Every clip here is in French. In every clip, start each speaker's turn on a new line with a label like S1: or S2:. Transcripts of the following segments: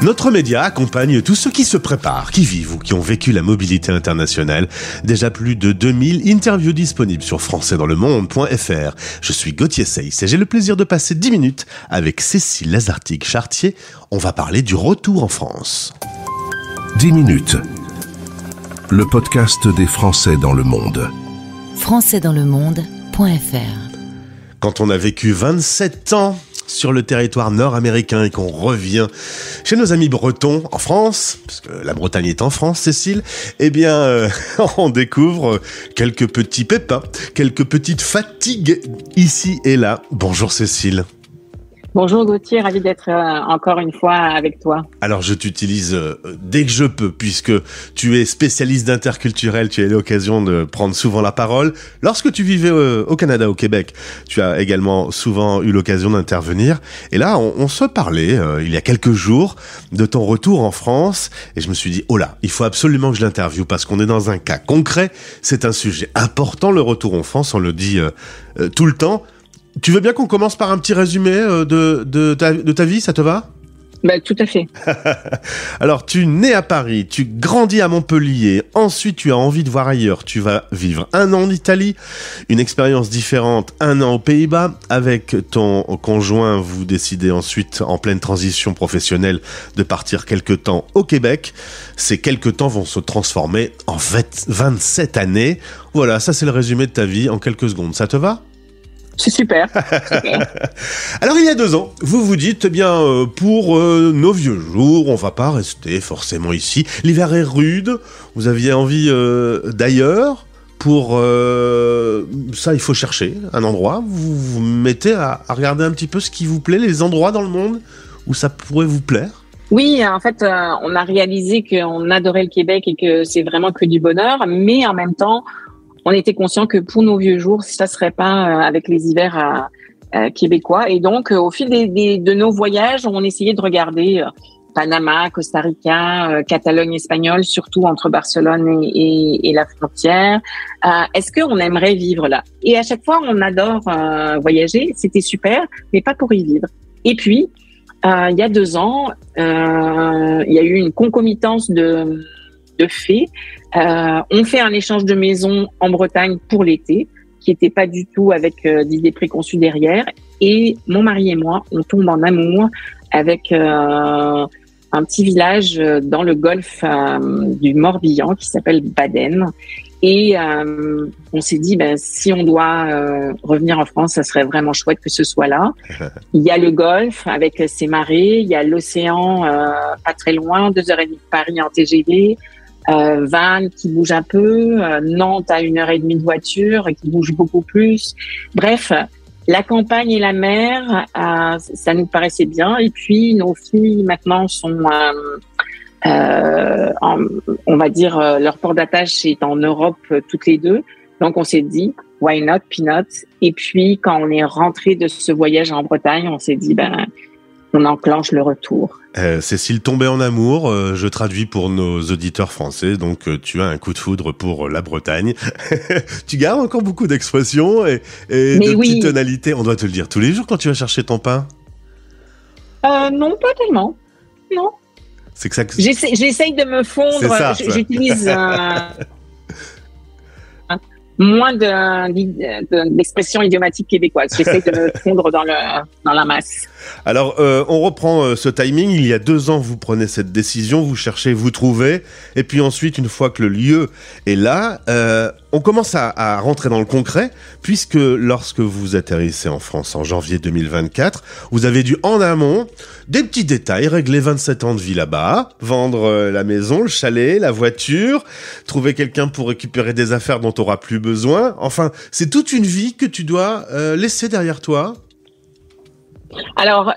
S1: Notre média accompagne tous ceux qui se préparent, qui vivent ou qui ont vécu la mobilité internationale. Déjà plus de 2000 interviews disponibles sur françaisdanslemonde.fr. Je suis Gauthier Seyss et j'ai le plaisir de passer 10 minutes avec Cécile Lazartigue-Chartier. On va parler du retour en France.
S2: 10 minutes. Le podcast des Français dans le monde.
S3: françaisdanslemonde.fr.
S1: Quand on a vécu 27 ans sur le territoire nord-américain et qu'on revient chez nos amis bretons en France, parce que la Bretagne est en France, Cécile, eh bien, on découvre quelques petits pépins, quelques petites fatigues ici et là. Bonjour Cécile.
S4: Bonjour Gauthier, ravi d'être encore une fois avec toi.
S1: Alors je t'utilise dès que je peux, puisque tu es spécialiste d'interculturel, tu as eu l'occasion de prendre souvent la parole. Lorsque tu vivais au Canada, au Québec, tu as également souvent eu l'occasion d'intervenir. Et là, on se parlait il y a quelques jours de ton retour en France, et je me suis dit, oh là, il faut absolument que je l'interviewe, parce qu'on est dans un cas concret, c'est un sujet important, le retour en France, on le dit tout le temps. Tu veux bien qu'on commence par un petit résumé de ta vie, ça te va ?
S4: Tout à fait.
S1: Alors, tu nais à Paris, tu grandis à Montpellier, ensuite tu as envie de voir ailleurs, tu vas vivre 1 an en Italie, une expérience différente, 1 an aux Pays-Bas, avec ton conjoint, vous décidez ensuite, en pleine transition professionnelle, de partir quelque temps au Québec. Ces quelques temps vont se transformer en 27 années. Voilà, ça c'est le résumé de ta vie en quelques secondes, ça te va ?
S4: C'est super.
S1: Alors il y a 2 ans, vous vous dites, pour nos vieux jours, on va pas rester forcément ici. L'hiver est rude, vous aviez envie d'ailleurs. Pour ça, il faut chercher un endroit. Vous vous mettez à regarder un petit peu ce qui vous plaît, les endroits dans le monde où ça pourrait vous plaire.
S4: Oui, en fait, on a réalisé qu'on adorait le Québec et que c'est vraiment que du bonheur, mais en même temps, on était conscient que pour nos vieux jours, ça serait pas avec les hivers québécois. Et donc, au fil de nos voyages, on essayait de regarder Panama, Costa Rica, Catalogne espagnole, surtout entre Barcelone et la frontière. Est-ce qu'on aimerait vivre là ? Et à chaque fois, on adore voyager. C'était super, mais pas pour y vivre. Et puis, il y a 2 ans, il y a eu une concomitance de faits. On fait un échange de maison en Bretagne pour l'été, qui n'était pas du tout avec d'idées préconçues derrière. Et mon mari et moi, on tombe en amour avec un petit village dans le golfe du Morbihan qui s'appelle Baden. Et on s'est dit, si on doit revenir en France, ça serait vraiment chouette que ce soit là. Il y a le golfe avec ses marées, il y a l'océan pas très loin, 2h30 de Paris en TGV. Vannes qui bouge un peu, Nantes à 1h30 de voiture qui bouge beaucoup plus. Bref, la campagne et la mer, ça nous paraissait bien. Et puis nos filles maintenant sont, on va dire, leur port d'attache est en Europe toutes les deux. Donc on s'est dit, why not, peanut. Et puis quand on est rentré de ce voyage en Bretagne, on s'est dit, on enclenche le retour.
S1: Cécile, tombée en amour, je traduis pour nos auditeurs français, donc tu as un coup de foudre pour la Bretagne. Tu gardes encore beaucoup d'expressions et de petites tonalités. On doit te le dire tous les jours quand tu vas chercher ton pain ?
S4: Non, pas tellement. Non.
S1: C'est que ça.
S4: J'essaye de me fondre.
S1: C'est ça.
S4: J'utilise moins d'expressions idiomatiques québécoises. J'essaie de me fondre dans la masse.
S1: Alors, on reprend ce timing. Il y a 2 ans, vous prenez cette décision, vous cherchez, vous trouvez. Et puis ensuite, une fois que le lieu est là, on commence à rentrer dans le concret, puisque lorsque vous atterrissez en France en janvier 2024, vous avez dû, en amont, des petits détails, régler 27 ans de vie là-bas, vendre la maison, le chalet, la voiture, trouver quelqu'un pour récupérer des affaires dont tu n'auras plus besoin. Enfin, c'est toute une vie que tu dois laisser derrière toi.
S4: Alors,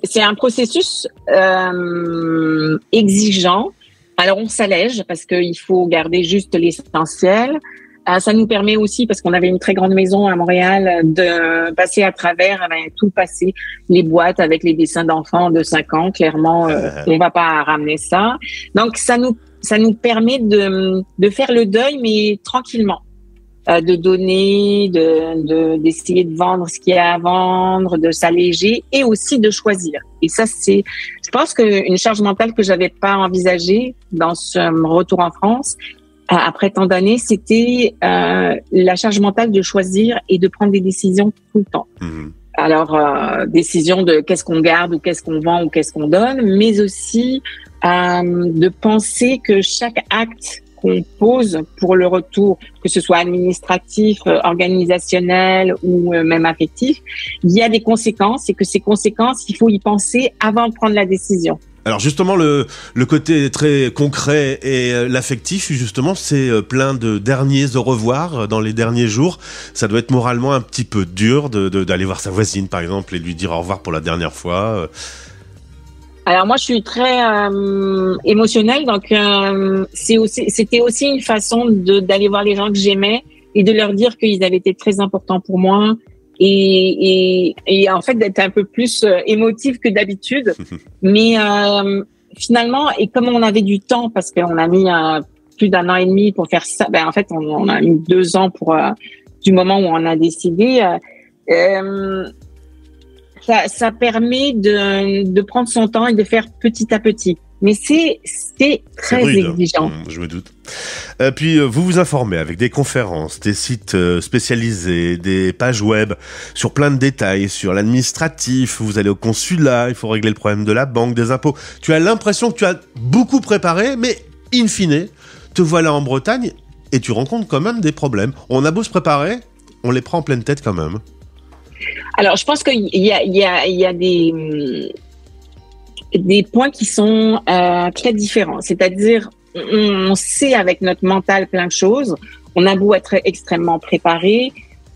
S4: c'est un processus exigeant. Alors, on s'allège parce qu'il faut garder juste l'essentiel. Ça nous permet aussi, parce qu'on avait une très grande maison à Montréal, de passer à travers tout le passé, les boîtes avec les dessins d'enfants de 5 ans. Clairement, on va pas ramener ça. Donc, ça nous permet de faire le deuil, mais tranquillement. de donner, d'essayer de vendre ce qu'il y a à vendre, de s'alléger et aussi de choisir. Et ça, je pense qu'une charge mentale que j'avais pas envisagée dans ce retour en France, après tant d'années, c'était la charge mentale de choisir et de prendre des décisions tout le temps. Mmh. Alors, décision de qu'est-ce qu'on garde ou qu'est-ce qu'on vend ou qu'est-ce qu'on donne, mais aussi de penser que chaque acte qu'on pose pour le retour, que ce soit administratif, organisationnel ou même affectif, il y a des conséquences et que ces conséquences, il faut y penser avant de prendre la décision.
S1: Alors justement, le côté très concret et l'affectif, justement, c'est plein de derniers au revoir dans les derniers jours. Ça doit être moralement un petit peu dur d'aller voir sa voisine, par exemple, et lui dire au revoir pour la dernière fois.
S4: Alors moi, je suis très émotionnelle, donc c'était aussi une façon d'aller voir les gens que j'aimais et de leur dire qu'ils avaient été très importants pour moi. Et en fait d'être un peu plus émotive que d'habitude, mais finalement, et comme on avait du temps parce qu'on a mis plus d'1 an et demi pour faire ça, en fait on a mis 2 ans pour du moment où on a décidé, ça permet de prendre son temps et de faire petit à petit. Mais c'est très exigeant.
S1: Je me doute. Puis vous vous informez avec des conférences, des sites spécialisés, des pages web sur plein de détails, sur l'administratif, vous allez au consulat, il faut régler le problème de la banque, des impôts. Tu as l'impression que tu as beaucoup préparé, mais in fine, te voilà en Bretagne et tu rencontres quand même des problèmes. On a beau se préparer, on les prend en pleine tête quand même.
S4: Alors, je pense qu'il y a des points qui sont très différents. C'est-à-dire, on sait avec notre mental plein de choses. On a beau être extrêmement préparé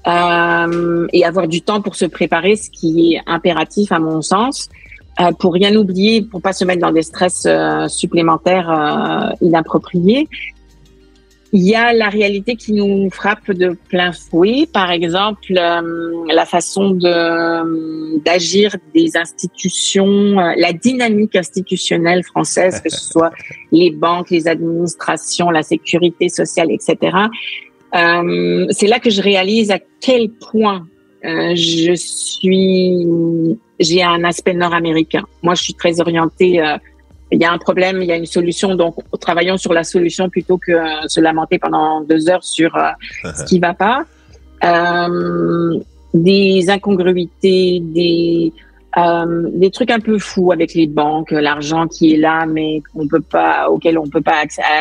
S4: et avoir du temps pour se préparer, ce qui est impératif à mon sens, pour rien oublier, pour pas se mettre dans des stress supplémentaires inappropriés. Il y a la réalité qui nous frappe de plein fouet. Par exemple, la façon d'agir des institutions, la dynamique institutionnelle française, que ce soit les banques, les administrations, la sécurité sociale, etc. C'est là que je réalise à quel point j'ai un aspect nord-américain. Moi, je suis très orientée. Il y a un problème, il y a une solution, donc travaillons sur la solution plutôt que se lamenter pendant 2 heures sur ce qui va pas. Des incongruités, des trucs un peu fous avec les banques, l'argent qui est là mais à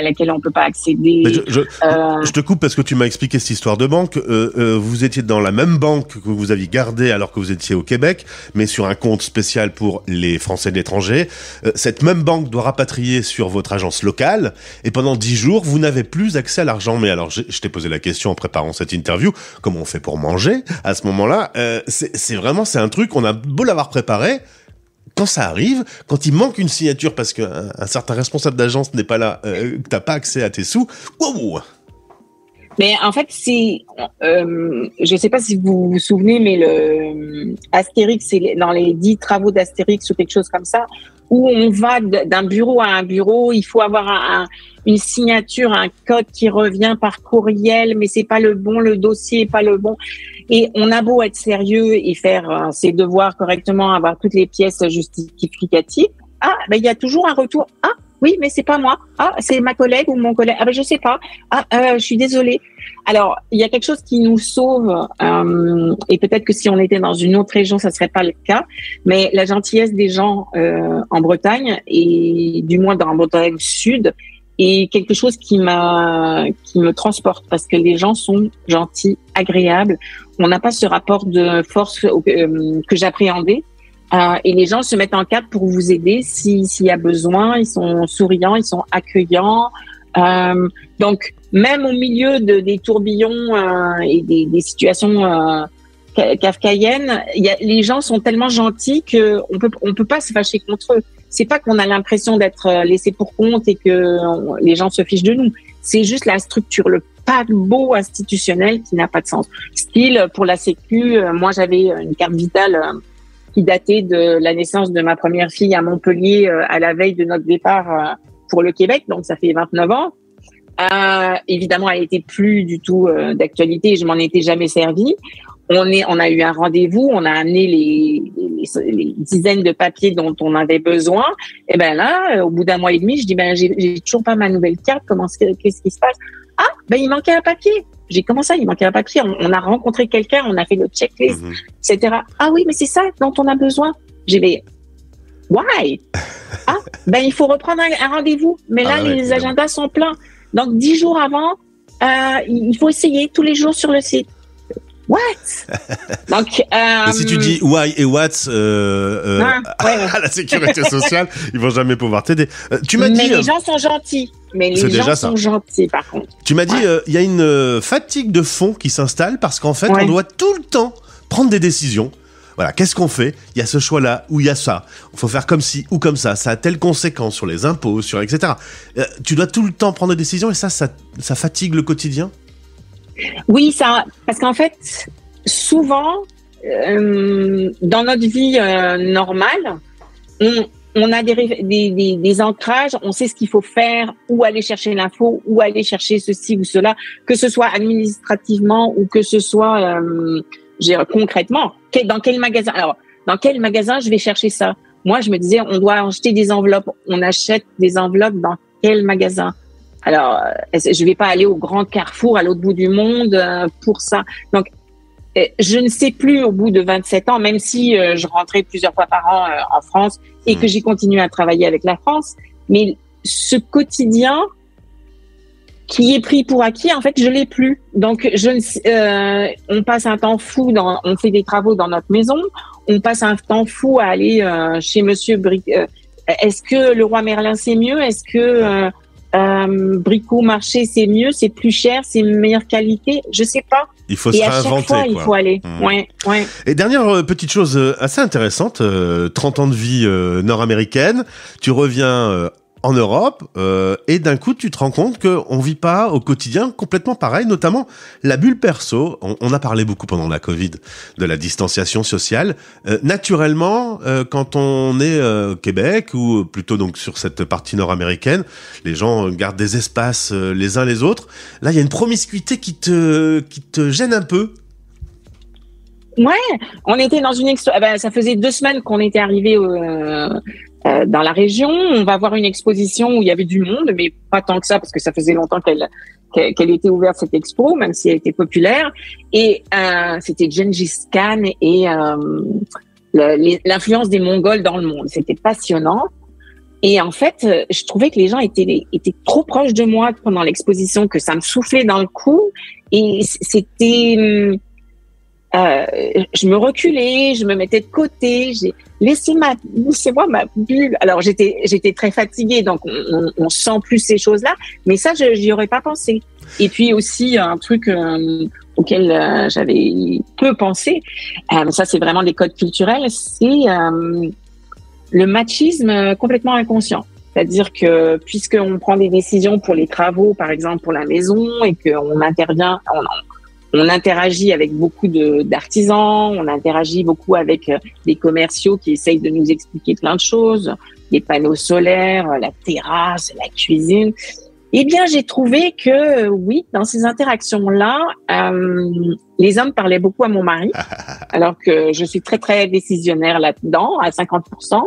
S4: laquelle on peut pas accéder.
S1: Mais je te coupe parce que tu m'as expliqué cette histoire de banque. Vous étiez dans la même banque que vous aviez gardée alors que vous étiez au Québec, mais sur un compte spécial pour les Français de l'étranger. Cette même banque doit rapatrier sur votre agence locale et pendant 10 jours, vous n'avez plus accès à l'argent. Mais alors, je t'ai posé la question en préparant cette interview, comment on fait pour manger à ce moment-là? C'est un truc, on a beau l'avoir préparé, quand ça arrive, quand il manque une signature parce qu'un certain responsable d'agence n'est pas là, que t'as pas accès à tes sous, wow.
S4: Mais en fait, je sais pas si vous vous souvenez, mais le Astérix, c'est dans les 10 travaux d'Astérix ou quelque chose comme ça, où on va d'un bureau à un bureau, il faut avoir une signature, un code qui revient par courriel, mais c'est pas le bon, le dossier est pas le bon. Et on a beau être sérieux et faire ses devoirs correctement, avoir toutes les pièces justificatives. Il y a toujours un retour. Oui, mais c'est pas moi. C'est ma collègue ou mon collègue. Je sais pas. Je suis désolée. Alors, il y a quelque chose qui nous sauve, et peut-être que si on était dans une autre région, ça serait pas le cas. Mais la gentillesse des gens en Bretagne et du moins dans la Bretagne Sud est quelque chose qui me transporte parce que les gens sont gentils, agréables. On n'a pas ce rapport de force que j'appréhendais. Et les gens se mettent en cadre pour vous aider s'il y a besoin. Ils sont souriants, ils sont accueillants. Donc, même au milieu des tourbillons et des situations kafkaïennes, les gens sont tellement gentils que on peut pas se fâcher contre eux. C'est pas qu'on a l'impression d'être laissé pour compte et que les gens se fichent de nous. C'est juste la structure, le paquebot institutionnel qui n'a pas de sens. Style, pour la Sécu, moi j'avais une carte vitale qui datait de la naissance de ma première fille à Montpellier à la veille de notre départ pour le Québec, donc ça fait 29 ans. Évidemment, elle était plus du tout d'actualité. Je m'en étais jamais servi. On a eu un rendez-vous. On a amené les dizaines de papiers dont on avait besoin. Et ben là, au bout d'un mois et demi, je dis j'ai toujours pas ma nouvelle carte. Qu'est-ce qui se passe? Ah, il manquait un papier. J'ai commencé, il manquait un papier. On a rencontré quelqu'un, on a fait le checklist, etc. Ah oui, mais c'est ça dont on a besoin. J'ai dit, why? Ah, il faut reprendre un rendez-vous. Mais là, les agendas sont pleins. Donc, 10 jours avant, il faut essayer tous les jours sur le site. What? Donc,
S1: mais si tu dis why et what à la sécurité sociale, ils vont jamais pouvoir t'aider. Tu m'as dit.
S4: Mais les gens sont gentils. Mais les gens sont gentils, par contre.
S1: Tu m'as dit, il y a une fatigue de fond qui s'installe parce qu'en fait, on doit tout le temps prendre des décisions. Voilà, qu'est-ce qu'on fait? Il y a ce choix-là ou il y a ça. Il faut faire comme ci ou comme ça. Ça a telle conséquence sur les impôts, sur etc. Tu dois tout le temps prendre des décisions et ça fatigue le quotidien?
S4: Oui, parce qu'en fait, souvent, dans notre vie normale, on a des ancrages, on sait ce qu'il faut faire, où aller chercher l'info, où aller chercher ceci ou cela, que ce soit administrativement ou que ce soit concrètement. Dans quel magasin? Alors, dans quel magasin je vais chercher ça? Moi, je me disais, on doit acheter des enveloppes. On achète des enveloppes dans quel magasin? Alors, je vais pas aller au grand Carrefour à l'autre bout du monde pour ça. Donc, je ne sais plus au bout de 27 ans, même si je rentrais plusieurs fois par an en France et que j'ai continué à travailler avec la France, mais ce quotidien qui est pris pour acquis, en fait, je l'ai plus. Donc, on passe un temps fou on fait des travaux dans notre maison, on passe un temps fou à aller chez Monsieur est-ce que le Roi Merlin c'est mieux? Est-ce que Brico Marché c'est mieux, c'est plus cher, c'est meilleure qualité, je sais pas.
S1: Il faut se réinventer.
S4: À chaque fois, il faut aller. Ouais.
S1: Et dernière petite chose assez intéressante, 30 ans de vie nord-américaine, tu reviens en Europe et d'un coup tu te rends compte qu'on vit pas au quotidien complètement pareil, notamment la bulle perso. On a parlé beaucoup pendant la Covid de la distanciation sociale. Naturellement, quand on est au Québec ou plutôt donc sur cette partie nord-américaine, les gens gardent des espaces les uns les autres. Là, il y a une promiscuité qui te gêne un peu.
S4: Ouais, on était dans ça faisait 2 semaines qu'on était arrivés dans la région. On va voir une exposition où il y avait du monde, mais pas tant que ça, parce que ça faisait longtemps qu'elle était ouverte, cette expo, même si elle était populaire. Et c'était Gengis Khan et l'influence des Mongols dans le monde. C'était passionnant. Et en fait, je trouvais que les gens étaient trop proches de moi pendant l'exposition, que ça me soufflait dans le cou. Et c'était... je me reculais, je me mettais de côté, laissez-moi ma bulle. Alors j'étais très fatiguée, donc on sent plus ces choses-là, mais ça j'y aurais pas pensé. Et puis aussi un truc auquel j'avais peu pensé, ça c'est vraiment des codes culturels, c'est le machisme complètement inconscient. C'est-à-dire que puisqu'on prend des décisions pour les travaux, par exemple pour la maison, et qu'on intervient, on interagit avec beaucoup d'artisans, on interagit beaucoup avec des commerciaux qui essayent de nous expliquer plein de choses, les panneaux solaires, la terrasse, la cuisine. Eh bien, j'ai trouvé que oui, dans ces interactions-là, les hommes parlaient beaucoup à mon mari, alors que je suis très très décisionnaire là-dedans, à 50%,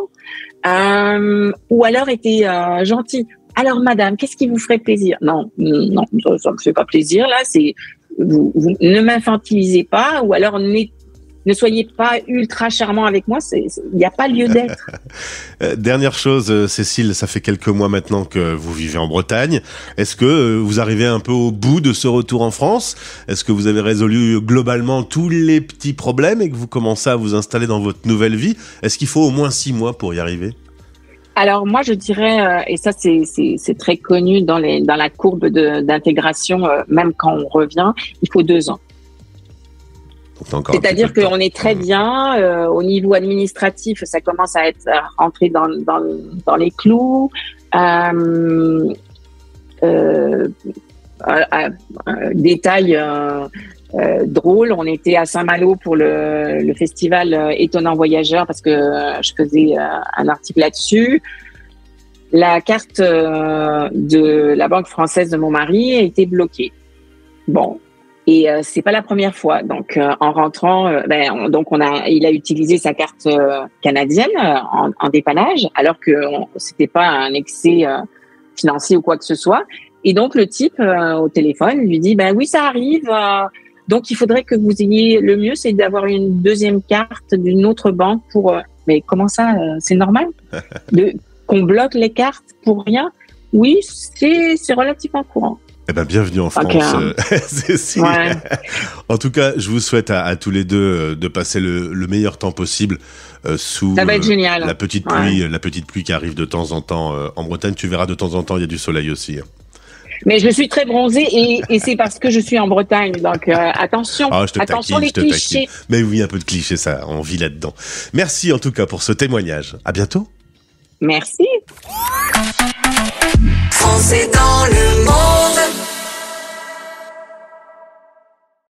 S4: ou alors étaient gentils. Alors, madame, qu'est-ce qui vous ferait plaisir? Non, ça me fait pas plaisir là. Vous ne m'infantilisez pas, ou alors ne soyez pas ultra charmant avec moi, il n'y a pas lieu d'être.
S1: Dernière chose, Cécile, ça fait quelques mois maintenant que vous vivez en Bretagne. Est-ce que vous arrivez un peu au bout de ce retour en France? Est-ce que vous avez résolu globalement tous les petits problèmes et que vous commencez à vous installer dans votre nouvelle vie? Est-ce qu'il faut au moins 6 mois pour y arriver?
S4: Alors moi je dirais, et ça c'est très connu dans la courbe d'intégration, même quand on revient, il faut 2 ans. C'est-à-dire qu'on est très bien au niveau administratif, ça commence à être rentré dans les clous. Détail drôle, on était à Saint-Malo pour le festival Étonnant Voyageur parce que je faisais un article là-dessus. la carte de la banque française de mon mari a été bloquée. Bon. Et c'est pas la première fois. Donc en rentrant, il a utilisé sa carte canadienne en dépannage, alors que c'était pas un excès financier ou quoi que ce soit. Et donc le type au téléphone lui dit oui, ça arrive. Donc il faudrait que vous ayez, le mieux c'est d'avoir une deuxième carte d'une autre banque pour. Mais comment ça, c'est normal qu'on bloque les cartes pour rien? Oui, c'est relativement courant.
S1: Eh ben, bienvenue en France, Cécile. Ouais. En tout cas, je vous souhaite à tous les deux de passer le meilleur temps possible sous
S4: ça va être génial.
S1: La petite pluie qui arrive de temps en temps en Bretagne. Tu verras, de temps en temps, il y a du soleil aussi.
S4: Mais je suis très bronzée et c'est parce que je suis en Bretagne. Donc attention, attention les clichés.
S1: Mais oui, un peu de clichés, ça, on vit là-dedans. Merci en tout cas pour ce témoignage. À bientôt.
S4: Merci.
S3: Français dans le monde.